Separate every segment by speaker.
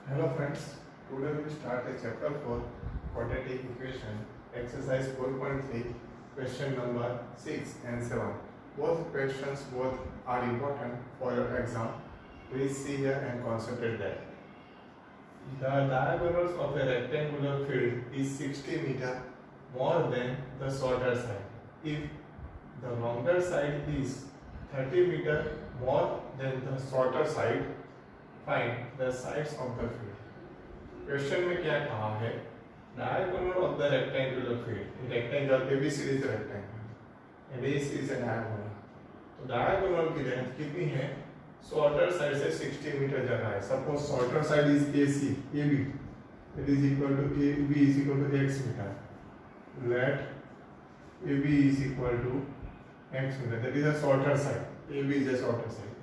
Speaker 1: Hello friends, today we start a chapter 4 quadratic equation exercise 4.3 question number 6 and 7. Both are important for your exam. Please see here and concentrate that. The diagonals of a rectangular field is 60 meter more than the shorter side. If the longer side is 30 meter more than the shorter side, find the sides of the field. Question में क्या कहा है? Diagonal of the rectangular field. Rectangle ABC is rectangle and AC is a diagonal. तो diagonal की length कितनी है? Shorter side से 60 metre ज्यादा है. Suppose shorter side is AC AB, it is equal to AB is equal to x meter. Let AB is equal to x meter. That is a shorter side. AB is a shorter side.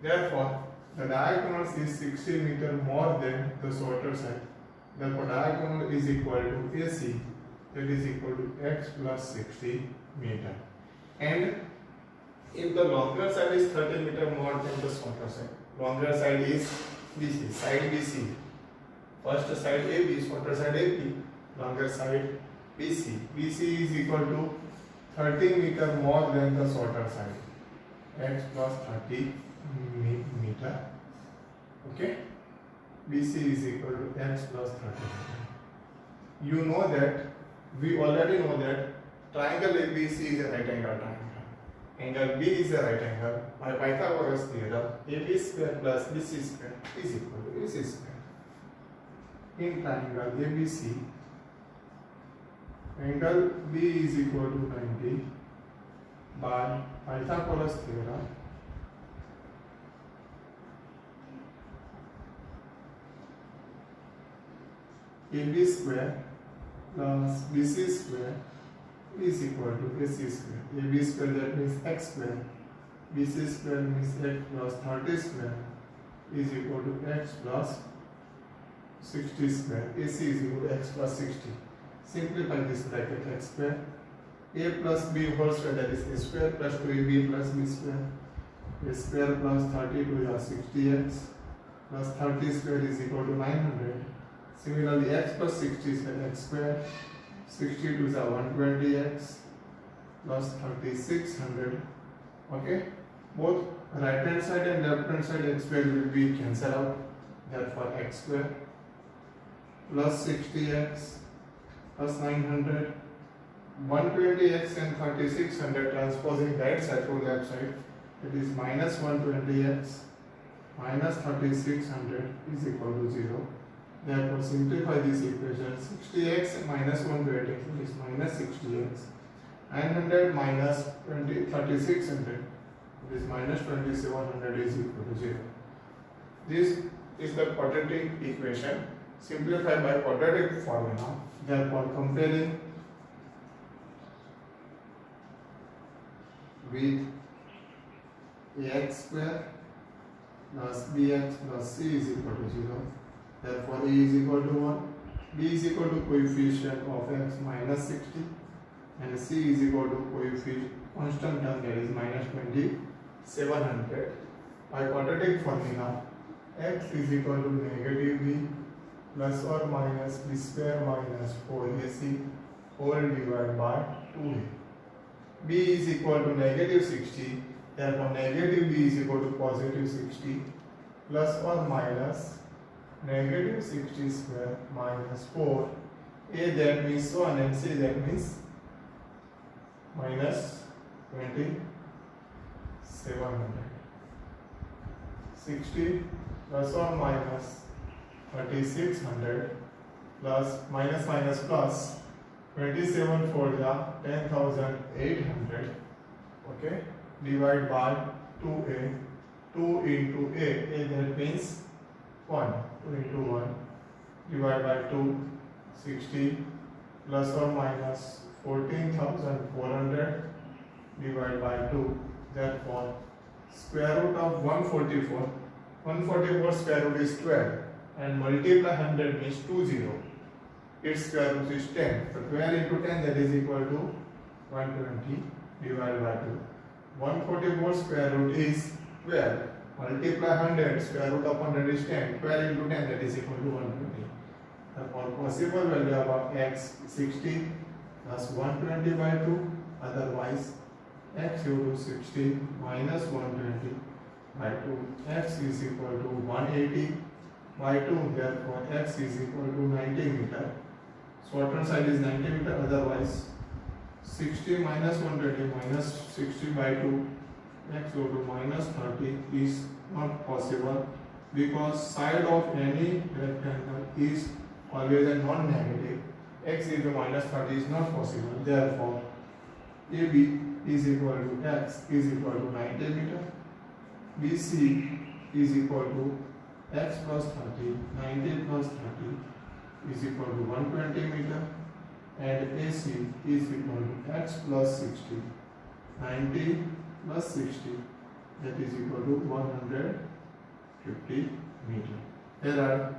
Speaker 1: Therefore the diagonal is 60 meter more than the shorter side. Therefore, diagonal is equal to AC, that is equal to x plus 60 meter. And if the longer side is 30 meter more than the shorter side, longer side is BC, side BC. First side AB, shorter side AP, longer side BC. BC is equal to 30 meter more than the shorter side. X plus 30 meter. Okay, BC is equal to x plus 30 meter. You know that, we already know that triangle ABC is a right angle triangle. Angle B is a right angle. By Pythagoras theorem, AB square plus BC square is equal to AC square. In triangle ABC, angle B is equal to 90 by Pythagoras theorem. AB square plus BC square is equal to AC square. AB square, that means x square. BC square means x plus 30 square is equal to x plus 60 square. AC is equal to x plus 60. Simplify this bracket. X square A plus B whole square, that is A square plus 2AB plus B square. A square plus 32 is 60x plus 30 square is equal to 900. Similarly, x plus 60 is x square, 62 is 120x plus 3600. Okay, both right hand side and left hand side x square will be cancelled out. Therefore, x square plus 60x plus 900, 120x and 3600 transposing right side to left side, it is minus 120x minus 3600 is equal to 0. Therefore, simplify this equation. 60x minus 120 is minus 60x. 900 minus 3600 is minus 2700 is equal to 0. This is the quadratic equation simplified by quadratic formula. Therefore, comparing with ax square plus bx plus c is equal to 0. Therefore, A is equal to 1, B is equal to coefficient of x minus 60, and C is equal to coefficient constant term, that is minus 2700. By quadratic formula, x is equal to negative b plus or minus b square minus 4ac whole divided by 2a. B is equal to negative 60, therefore negative b is equal to positive 60 plus or minus negative 60 square minus 4. A, that means 1, and C, that means minus 2700. 60 plus or minus 3600 plus minus minus plus 27 for the 10,800. Okay, divide by 2a. 2 into a, that means 1. 2 into 1 divided by 2, 60 plus or minus 14,400 divided by 2. Therefore, square root of 144. 144 square root is 12 and multiply 100 means 20. Its square root is 10. So 12 into 10, that is equal to 120 divided by 2. 144 square root is 12 multiply 100, square root of 100 is 10, 12 into 10, that is equal to 120. Therefore possible value of x 60 plus 120 by 2, otherwise x equal to 60 minus 120 by 2, x is equal to 180 by 2, therefore x is equal to 90 meter. Shorter side is 90 meter, otherwise 60 minus 120 minus 60 by 2, x equal to minus 30 is not possible, because side of any rectangle is always a non-negative. X is to minus 30 is not possible, therefore AB is equal to x is equal to 90 meter, BC is equal to x plus 30, 90 plus 30 is equal to 120 meter, and AC is equal to x plus 60, 90 plus 60, that is equal to 150 meter. Here are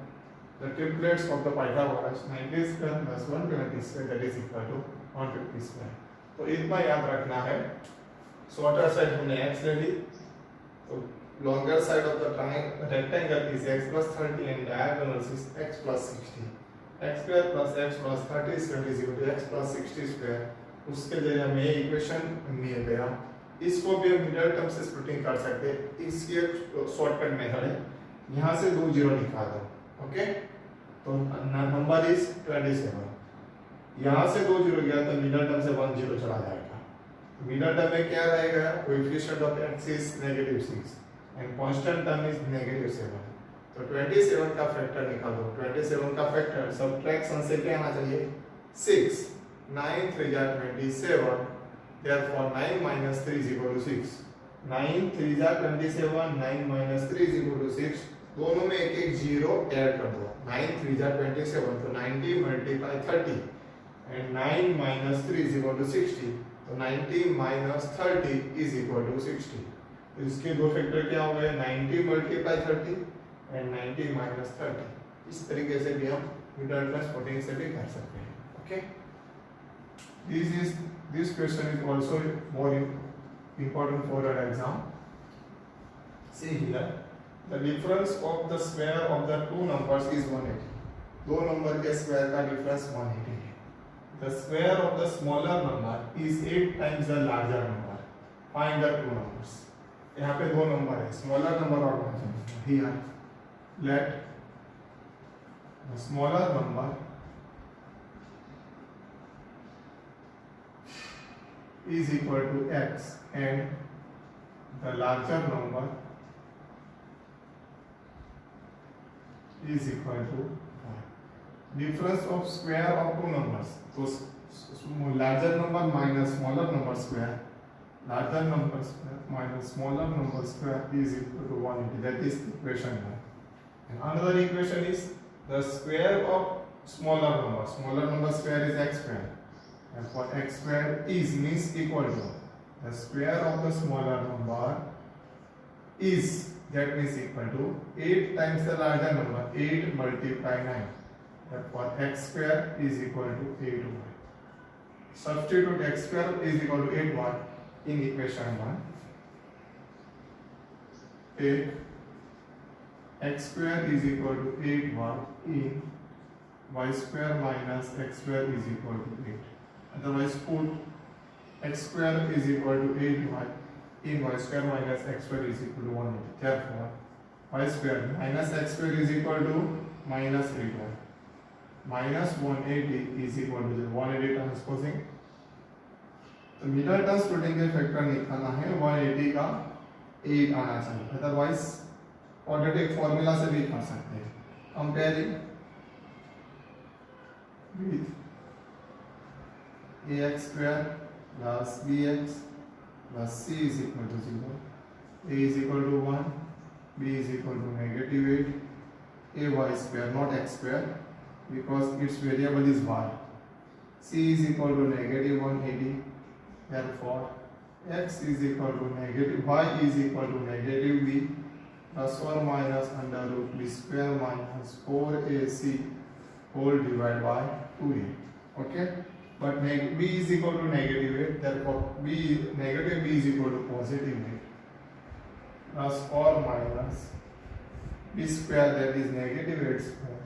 Speaker 1: the triplets of the Pythagoras, 90 square plus 120 square, that is equal to 150 square. तो इतना याद रखना है. Shorter side हमने x ले ली, तो longer side of the rectangle is x plus 30 and diagonal is x plus 60. x square plus x plus 30 square is equal to x plus 60 square. उसके जरिए हमें ये इक्वेशन मिल गया. इसको भी हम मिडल टर्म से स्प्लिटिंग कर सकते हैं. इसकी एक शॉर्टकट मेथड है, यहाँ से 2 जीरो निकाल दो. ओके, तो नंबर इज 27. यहाँ से 2 जीरो गया तो मिडल टर्म से 1 जीरो चला जाएगा. मिडल टर्म में क्या रहेगा? Coefficient of x is -6 and constant term is -7. तो 27 का फैक्टर निकाल दो. 27 का फैक्टर सब्ट्रैक्शन से क्या आना चाहिए? 6. 9 3 जा 27, therefore 9 minus 3 is equal to 6. 9 3 जा 27, 9 minus 3 is equal to 6. दोनों में एक एक जीरो ऐड कर दो. 9 3 जा 27, तो 90 multiply 30 and 9 minus 3 is equal to 60. तो 90 minus 30 is equal to 60. तो इसके दो फैक्टर क्या हो गए? 90 multiply 30 and 90 minus 30. इस तरीके से भी हम मिडल टर्म स्प्लिटिंग से भी कर सकते हैं. Okay, this question is also more important for your exam. See here, the difference of the square of the two numbers is 180. दो नंबर के स्क्वायर का डिफरेंस 180 है. The square of the smaller number is 8 times the larger number. Find the two numbers. यहाँ पे दो number है, smaller number और larger number. Here, let the smaller number is equal to x and the larger number is equal to y. Difference of square of two numbers. So larger number minus smaller number square, larger number square minus smaller number square is equal to 180. That is equation 1. And another equation is the square of smaller number. Smaller number square is x square. And for x square is means equal to the square of the smaller number is, that means equal to 8 times the larger number. 8 multiply 9. Therefore x square is equal to 8y. Substitute x square is equal to 8y in equation 1. Take x square is equal to 8y in y square minus x square is equal to 8. Otherwise put x square is equal to 8y in y square minus x square is equal to 180. Therefore y square minus x square is equal to minus 8y. Minus 180 is equal to 180 transposing. तो middle term splitting के factor निकालना है, 180 का 8 आना चाहिए. Otherwise quadratic formula से भी कर सकते हैं. Comparing with ax square plus bx plus c is equal to 0. A is equal to 1, b is equal to -8, ay square not x square because its variable is y. C is equal to -180. Therefore x is equal to negative, y is equal to -b plus or minus under root b square minus 4ac whole divided by 2a. Okay, but b is equal to -8. Therefore b negative b is equal to +8. plus or minus b square, that is negative 8 square,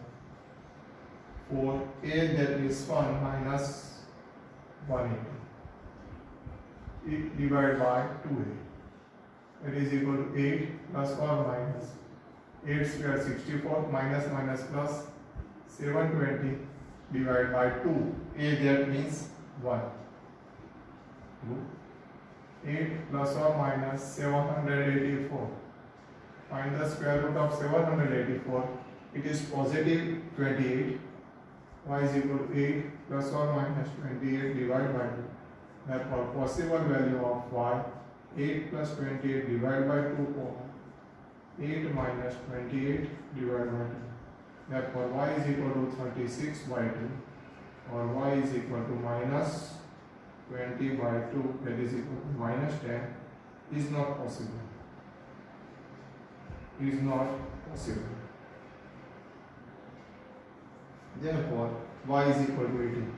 Speaker 1: for a, that is 1 minus 180, divided by 2a, that is equal to 8 plus or minus 8 square 64, minus minus plus 720, divided by 2, a, that means 1. 8 plus or minus 784. Find the square root of 784. It is positive 28. Y is equal to 8 plus or minus 28 divided by 2. Therefore, possible value of y, 8 plus 28 divided by 2, or 8 minus 28 divided by 2. Therefore, y is equal to 36 by 2, or y is equal to minus 20 by 2, that is equal to minus 10, is not possible. Is not possible. Therefore, y is equal to 18.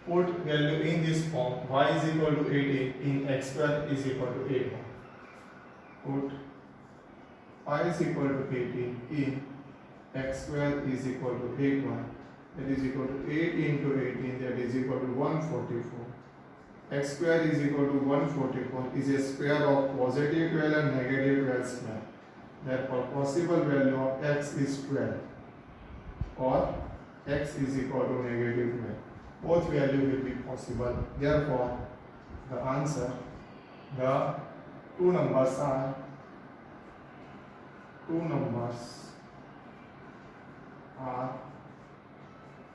Speaker 1: Put value in this form. Y is equal to 18 in x square is equal to 8. Put y is equal to 18 in x square is equal to 8y. That is equal to 8 into 18, that is equal to 144. X square is equal to 144 is a square of positive 12 and negative 12 square. Therefore, possible value of x is 12, or x is equal to negative 12. Both value will be possible. Therefore, the answer, the two numbers are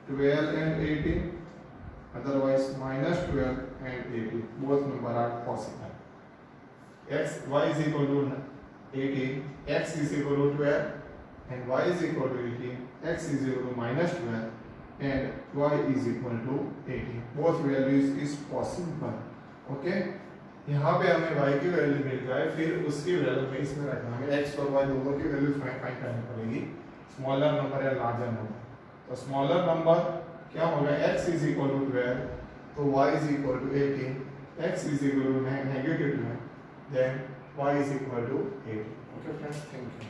Speaker 1: 12 and 18. Otherwise, minus 12 and 18. Both numbers are possible. Y is equal to 18, x is equal to 12, and y is equal to 18, x is equal to minus 12, and y is equal to 18. Both values is possible. Okay, यहाँ पे हमें y की value मिल जाए, फिर उसकी value में इसमें रखना, हमें x और y दोनों की वैल्यू फाइंड करनी पड़ेगी, स्मॉलर नंबर या लार्जर नंबर. तो स्मॉलर नंबर क्या होगा, x is equal to 12, तो y is equal to 18, x is equal to negative 12, then y is equal to 8. Okay friends, thank you.